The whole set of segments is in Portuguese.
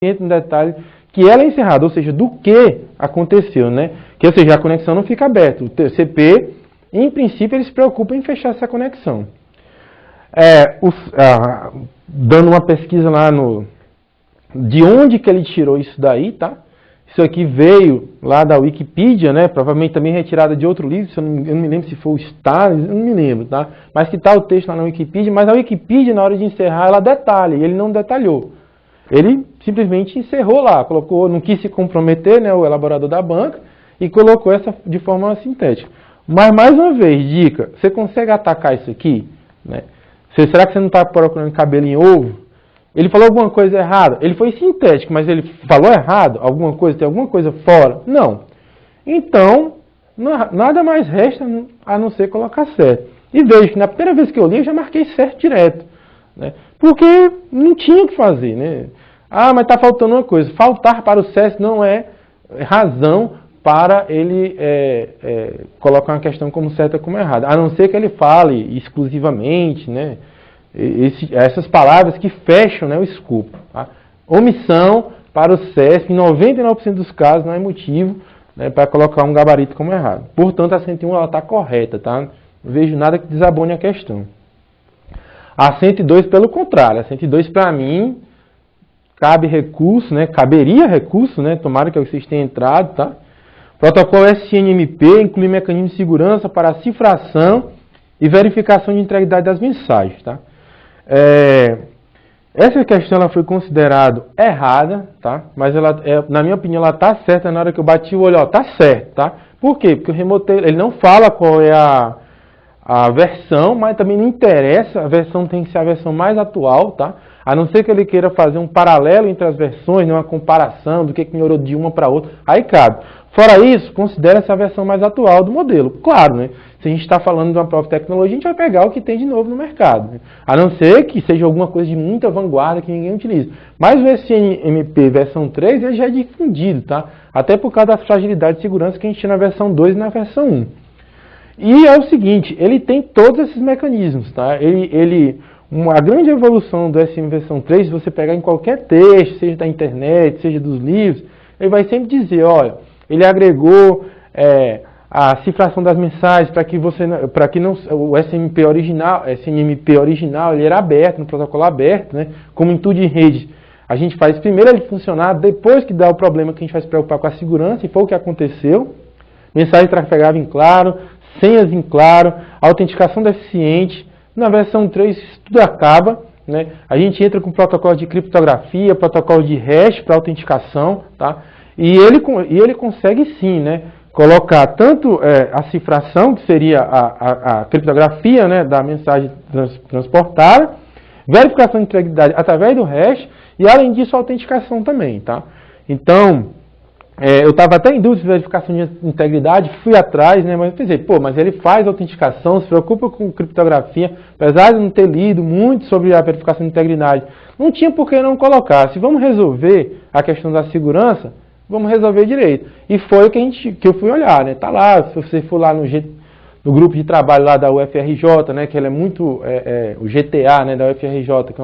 entra no detalhe que ela é encerrada, ou seja, do que aconteceu, né? Que, ou seja, a conexão não fica aberta. O TCP, em princípio, ele se preocupa em fechar essa conexão. Dando uma pesquisa lá de onde que ele tirou isso daí, tá? Isso aqui veio lá da Wikipedia, né? Provavelmente também retirada de outro livro, eu não me lembro se foi o Stalin, eu não me lembro, tá? Mas que está o texto lá na Wikipedia, mas a Wikipedia, na hora de encerrar, ela detalha, e ele não detalhou. Ele simplesmente encerrou lá, colocou, não quis se comprometer, né, o elaborador da banca, e colocou essa de forma sintética. Mas, mais uma vez, dica, você consegue atacar isso aqui? Né? Será que você não está procurando cabelo em ovo? Ele falou alguma coisa errada? Ele foi sintético, mas ele falou errado? Alguma coisa, tem alguma coisa fora? Não. Então, nada mais resta a não ser colocar certo. E vejo que na primeira vez que eu li, eu já marquei certo direto. Né? Porque não tinha o que fazer. Né? Ah, mas está faltando uma coisa. Faltar para o SESC não é razão para ele colocar uma questão como certa ou como errada. A não ser que ele fale exclusivamente, né? Essas palavras que fecham, né, o escopo. Tá? Omissão para o SESC, em 99% dos casos, não é motivo, né, para colocar um gabarito como errado. Portanto, a 101 está correta. Tá? Não vejo nada que desabone a questão. A 102, pelo contrário. A 102, para mim, cabe recurso, né? Caberia recurso, né? Tomara que vocês tenham entrado, tá? Protocolo SNMP inclui mecanismo de segurança para cifração e verificação de integridade das mensagens, tá? Essa questão ela foi considerada errada, tá? Mas ela, na minha opinião, ela está certa. Na hora que eu bati o olho, ó, tá certo, tá? Por quê? Porque o remote ele não fala qual é a versão, mas também não interessa, a versão tem que ser a versão mais atual, tá? A não ser que ele queira fazer um paralelo entre as versões, né, uma comparação do que melhorou de uma para outra, aí cabe. Fora isso, considera essa versão mais atual do modelo. Claro, né? Se a gente está falando de uma própria tecnologia, a gente vai pegar o que tem de novo no mercado. Né? A não ser que seja alguma coisa de muita vanguarda que ninguém utiliza. Mas o SNMP versão 3 ele já é difundido, tá? Até por causa das fragilidades de segurança que a gente tinha na versão 2 e na versão 1. E é o seguinte, ele tem todos esses mecanismos, tá? A grande evolução do SM versão 3, se você pegar em qualquer texto, seja da internet, seja dos livros, ele vai sempre dizer, olha, ele agregou a cifração das mensagens para que não o SNMP original, ele era aberto, no protocolo aberto, né? Como em tudo em rede. A gente faz primeiro ele funcionar, depois que dá o problema que a gente vai se preocupar com a segurança, e foi o que aconteceu. Mensagem trafegava em claro, senhas em claro, autenticação deficiente. Na versão 3 isso tudo acaba, né? A gente entra com protocolo de criptografia, protocolo de hash para autenticação, tá? E ele consegue sim, né, colocar tanto a cifração, que seria a criptografia, né, da mensagem transportada, verificação de integridade através do hash e além disso a autenticação também, tá? Então, eu estava até em dúvida de verificação de integridade, fui atrás, né, mas pensei, mas ele faz autenticação, se preocupa com criptografia, apesar de não ter lido muito sobre a verificação de integridade, não tinha por que não colocar. Se vamos resolver a questão da segurança, vamos resolver direito. E foi o que eu fui olhar, né, tá lá, se você for lá no grupo de trabalho lá da UFRJ, né, que ele é muito, o GTA, né, da UFRJ, que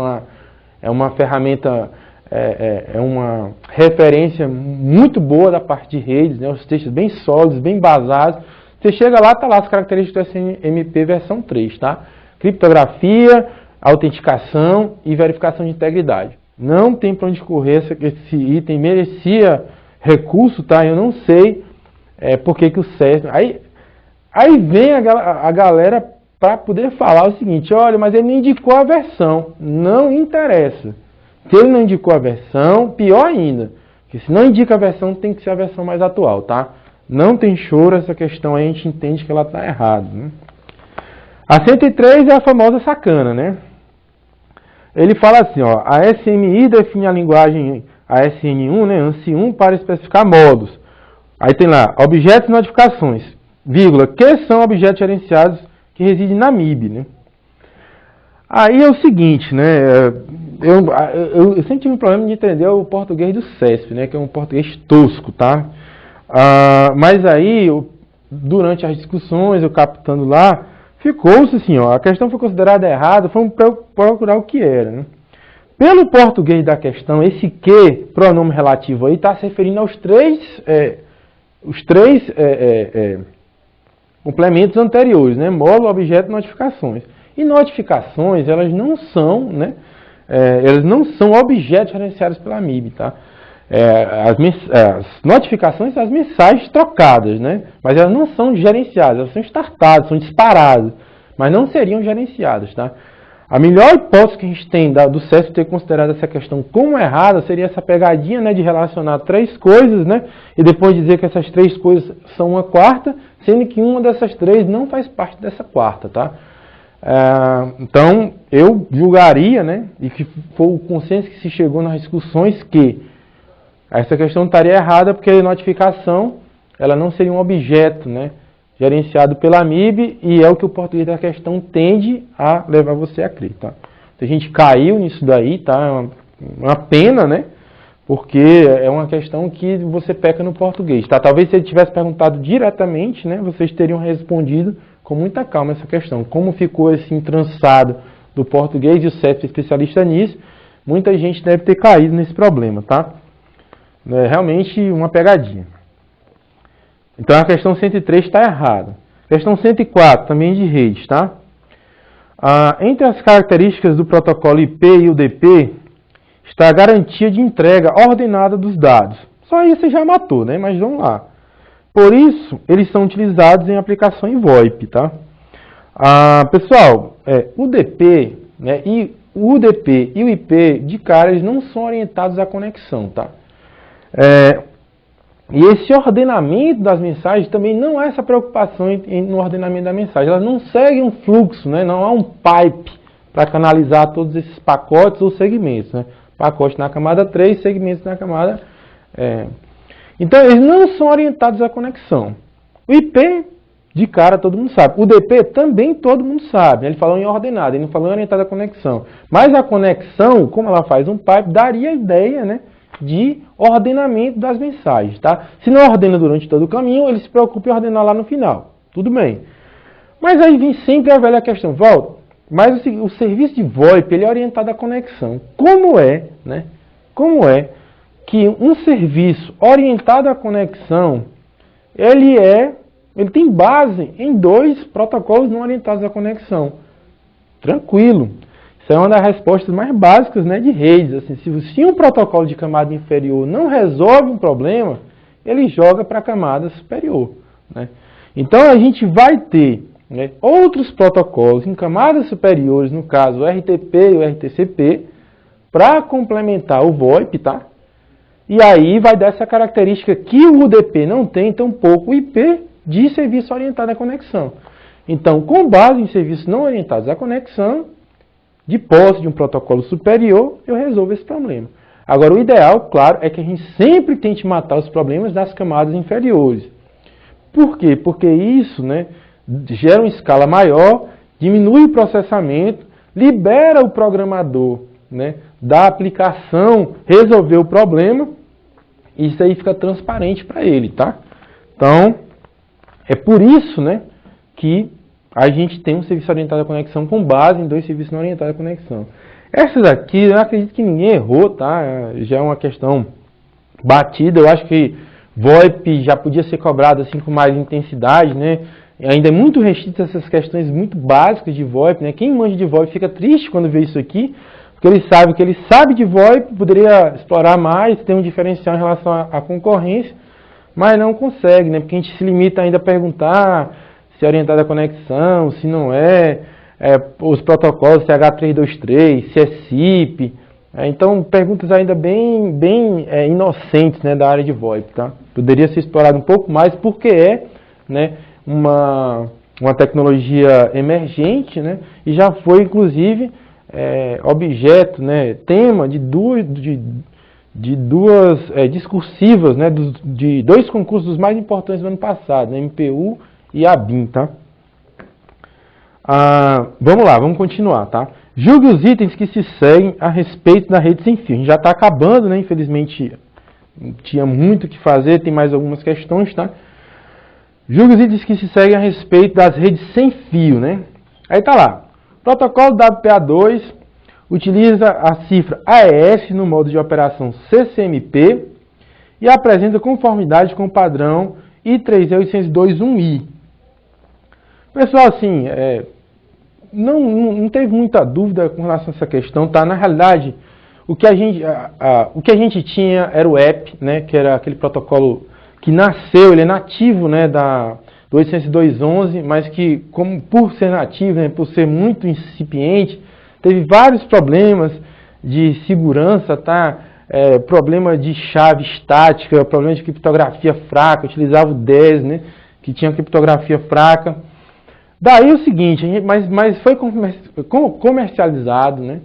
é uma ferramenta... É uma referência muito boa da parte de redes, né? Os textos bem sólidos, bem basados. Você chega lá, está lá as características do SNMP versão 3, tá? Criptografia, autenticação e verificação de integridade. Não tem para onde correr, esse item merecia recurso, tá? Eu não sei por que o SESC... Aí vem a galera para poder falar o seguinte, olha, mas ele não indicou a versão. Não interessa. Se ele não indicou a versão, pior ainda. Porque se não indica a versão, tem que ser a versão mais atual, tá? Não tem choro, essa questão aí a gente entende que ela está errada. Né? A 103 é a famosa sacana, né? Ele fala assim, ó, a SMI define a linguagem ASN1, né, ANSI1, para especificar modos. Aí tem lá, objetos e notificações, vírgula, que são objetos gerenciados que residem na MIB, né? Aí é o seguinte, né, eu sempre tive um problema de entender o português do CESP, né, que é um português tosco, tá? Mas aí, durante as discussões, eu captando lá, ficou-se assim, ó, a questão foi considerada errada, fomos procurar o que era, né? Pelo português da questão, esse que, pronome relativo aí, está se referindo aos três complementos anteriores, né? Módulo, objeto e notificações. E notificações, elas não são, né? Elas não são objetos gerenciados pela MIB, tá? As notificações são as mensagens trocadas, né? Mas elas não são gerenciadas, elas são startadas, são disparadas, mas não seriam gerenciadas, tá? A melhor hipótese que a gente tem do CESP ter considerado essa questão como errada seria essa pegadinha, né, de relacionar três coisas, né, e depois dizer que essas três coisas são uma quarta, sendo que uma dessas três não faz parte dessa quarta, tá? Então, eu julgaria, né, e que foi o consenso que se chegou nas discussões, que essa questão estaria errada porque a notificação ela não seria um objeto, né, gerenciado pela MIB, e é o que o português da questão tende a levar você a crer, tá? Então, a gente caiu nisso daí, tá? É uma pena, né? Porque é uma questão que você peca no português, tá? Talvez se ele tivesse perguntado diretamente, né, vocês teriam respondido com muita calma essa questão. Como ficou esse entrançado do português, e o CESP é especialista nisso, muita gente deve ter caído nesse problema, tá? É realmente uma pegadinha. Então a questão 103 está errada. Questão 104, também de redes, tá? Entre as características do protocolo IP e UDP, está a garantia de entrega ordenada dos dados. Só aí você já matou, né? Mas vamos lá. Por isso, eles são utilizados em aplicação em VoIP, tá? Pessoal, UDP, né, o UDP e o IP, de cara, eles não são orientados à conexão, tá? E esse ordenamento das mensagens também não há essa preocupação no ordenamento da mensagem. Elas não seguem um fluxo, né? Não há um pipe para canalizar todos esses pacotes ou segmentos, né? Pacote na camada 3, segmentos na camada... Então, eles não são orientados à conexão. O IP, de cara, todo mundo sabe. O DP também todo mundo sabe. Ele falou em ordenado, ele não falou em orientado à conexão. Mas a conexão, como ela faz um pipe, daria a ideia, né, de ordenamento das mensagens, tá? Se não ordena durante todo o caminho, ele se preocupa em ordenar lá no final. Tudo bem. Mas aí vem sempre a velha questão, volta. Mas o serviço de VoIP, ele é orientado à conexão. Como é, né? Como é que um serviço orientado à conexão, ele tem base em dois protocolos não orientados à conexão? Tranquilo. Isso é uma das respostas mais básicas, né, de redes. Assim, se um protocolo de camada inferior não resolve um problema, ele joga para a camada superior, né? Então a gente vai ter, né, outros protocolos em camadas superiores, no caso o RTP e o RTCP, para complementar o VoIP, tá? E aí vai dar essa característica que o UDP não tem, tampouco o IP de serviço orientado à conexão. Então, com base em serviços não orientados à conexão, de posse de um protocolo superior, eu resolvo esse problema. Agora, o ideal, claro, é que a gente sempre tente matar os problemas das camadas inferiores. Por quê? Porque isso, né, gera uma escala maior, diminui o processamento, libera o programador, né, da aplicação resolver o problema, e isso aí fica transparente para ele, tá? Então, é por isso, né, que a gente tem um serviço orientado à conexão com base em dois serviços não orientados à conexão. Essa daqui, eu acredito que ninguém errou, tá? Já é uma questão batida. Eu acho que VoIP já podia ser cobrado assim com mais intensidade, né? Ainda é muito restrito essas questões muito básicas de VoIP, né? Quem manja de VoIP fica triste quando vê isso aqui, porque ele sabe que ele sabe de VoIP, poderia explorar mais, ter um diferencial em relação à concorrência, mas não consegue, né? Porque a gente se limita ainda a perguntar se é orientado à conexão, se não os protocolos, se é H323, se é SIP. Então, perguntas ainda bem inocentes, né, da área de VoIP, tá? Poderia ser explorado um pouco mais, porque né, uma tecnologia emergente, né, e já foi, inclusive, objeto, né, tema de duas discursivas, né, de dois concursos mais importantes do ano passado, né, MPU e ABIN, tá? Vamos lá, vamos continuar, tá? Julgue os itens que se seguem a respeito da rede sem fio. A gente já está acabando, né? Infelizmente, tinha muito o que fazer, tem mais algumas questões, tá? Julgue os itens que se seguem a respeito das redes sem fio, né? Aí tá lá, protocolo WPA2, utiliza a cifra AES no modo de operação CCMP e apresenta conformidade com o padrão I3E802.1i. Pessoal, assim, não teve muita dúvida com relação a essa questão, tá? Na realidade, o que a gente tinha era o app, né, que era aquele protocolo que nasceu, ele é nativo, né, do 802.11, mas que, como por ser nativo, né, por ser muito incipiente, teve vários problemas de segurança, tá? Problema de chave estática, problema de criptografia fraca, utilizava o 10, né, que tinha criptografia fraca. Daí o seguinte, mas foi comercializado, né?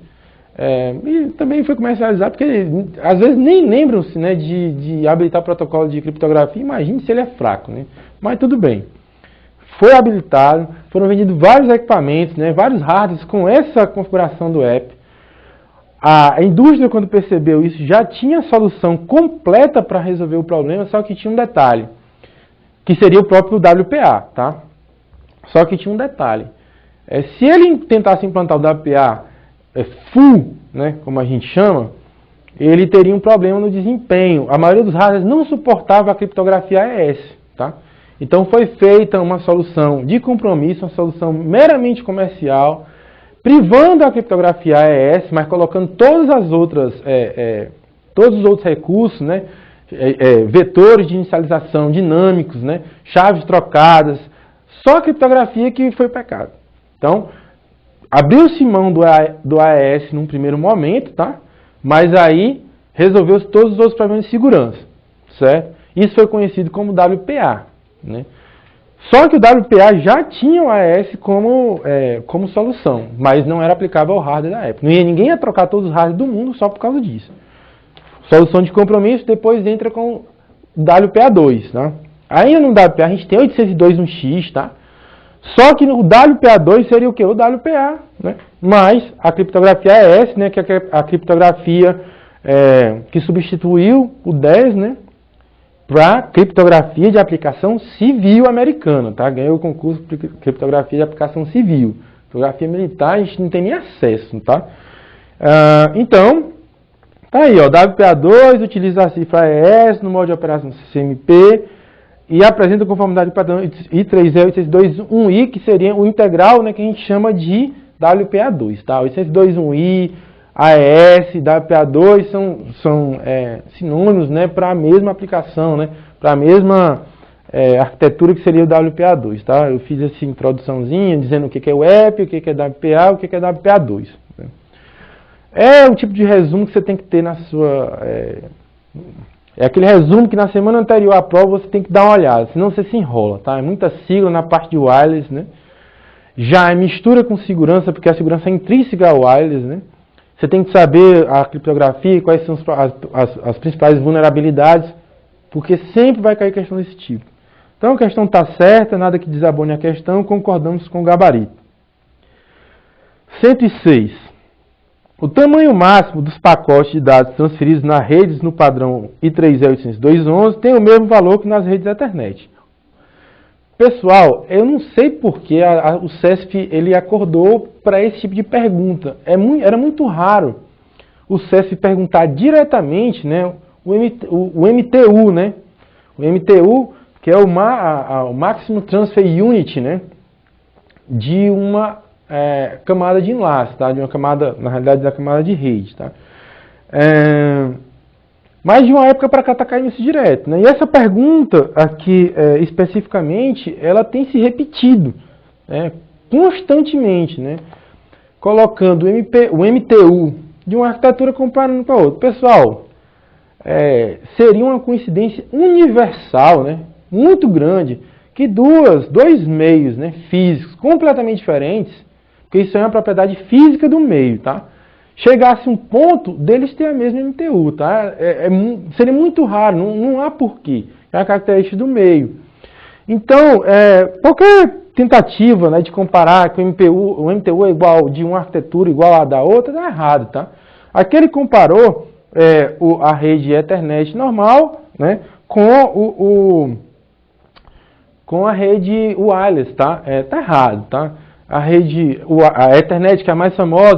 E também foi comercializado porque às vezes nem lembram-se, né, de habilitar protocolo de criptografia. Imagine se ele é fraco, né? Mas tudo bem. Foi habilitado, foram vendidos vários equipamentos, né, vários hardwares com essa configuração do app. A indústria, quando percebeu isso, já tinha a solução completa para resolver o problema, só que tinha um detalhe, que seria o próprio WPA, tá? Só que tinha um detalhe. Se ele tentasse implantar o WPA full, né, como a gente chama, ele teria um problema no desempenho. A maioria dos hardwares não suportava a criptografia AES, tá? Então foi feita uma solução de compromisso, uma solução meramente comercial, privando a criptografia AES, mas colocando todas as outras, todos os outros recursos, né, vetores de inicialização dinâmicos, né, chaves trocadas, só a criptografia que foi pecado. Então, abriu-se mão do AES num primeiro momento, tá? Mas aí resolveu todos os outros problemas de segurança, certo? Isso foi conhecido como WPA, né? Só que o WPA já tinha o AES como solução, mas não era aplicável ao hardware da época. Ninguém ia trocar todos os hardwares do mundo só por causa disso. Solução de compromisso, depois entra com WPA2, tá? Ainda no WPA a gente tem 802.1x, tá? Só que no WPA2 seria o que? O WPA, né? Mas a criptografia AES, né, que é a criptografia que substituiu o 10, né, para criptografia de aplicação civil americana, tá? Ganhou o concurso de criptografia de aplicação civil. Criptografia militar a gente não tem nem acesso, tá? Então, tá aí, ó, WPA2 utiliza a cifra AES no modo de operação CCMP e apresenta conformidade padrão I3E802.1i, que seria o integral, né, que a gente chama de WPA2, tá? 802.1i, AES, WPA2 são sinônimos, né, para a mesma aplicação, né, para a mesma arquitetura que seria o WPA2, tá? Eu fiz essa introduçãozinha dizendo o que é o app, o que é WPA, o que é WPA2. Né? É o tipo de resumo que você tem que ter na sua... É aquele resumo que na semana anterior à prova você tem que dar uma olhada, senão você se enrola, tá? É muita sigla na parte de wireless, né? Já é mistura com segurança, porque a segurança é intrínseca ao wireless, né? Você tem que saber a criptografia, quais são as principais vulnerabilidades, porque sempre vai cair questão desse tipo. Então a questão está certa, nada que desabone a questão, concordamos com o gabarito. 106. O tamanho máximo dos pacotes de dados transferidos nas redes no padrão I3E802.11 tem o mesmo valor que nas redes Ethernet. Pessoal, eu não sei porque o CESP ele acordou para esse tipo de pergunta. Era muito raro o CESP perguntar diretamente, né, o MTU, né? O MTU, que é o Maximum Transfer Unit, né, de uma camada de enlace, tá? De uma camada, na realidade, da camada de rede, tá? Mas de uma época para cá está caindo isso direto, né? E essa pergunta aqui, especificamente, ela tem se repetido, né, constantemente, né? Colocando o MTU de uma arquitetura comparando com a outra. Pessoal, seria uma coincidência universal, né, muito grande, que dois meios, né, físicos completamente diferentes, porque isso é uma propriedade física do meio, tá? Chegasse um ponto deles ter a mesma MTU, tá? Seria muito raro, não há porquê. É a característica do meio. Então, qualquer tentativa, né, de comparar que o MTU é igual de uma arquitetura igual à da outra, dá errado, tá? Aqui ele comparou a rede Ethernet normal, né, com a rede wireless, tá? Tá errado, tá? A Ethernet, que é a mais famosa,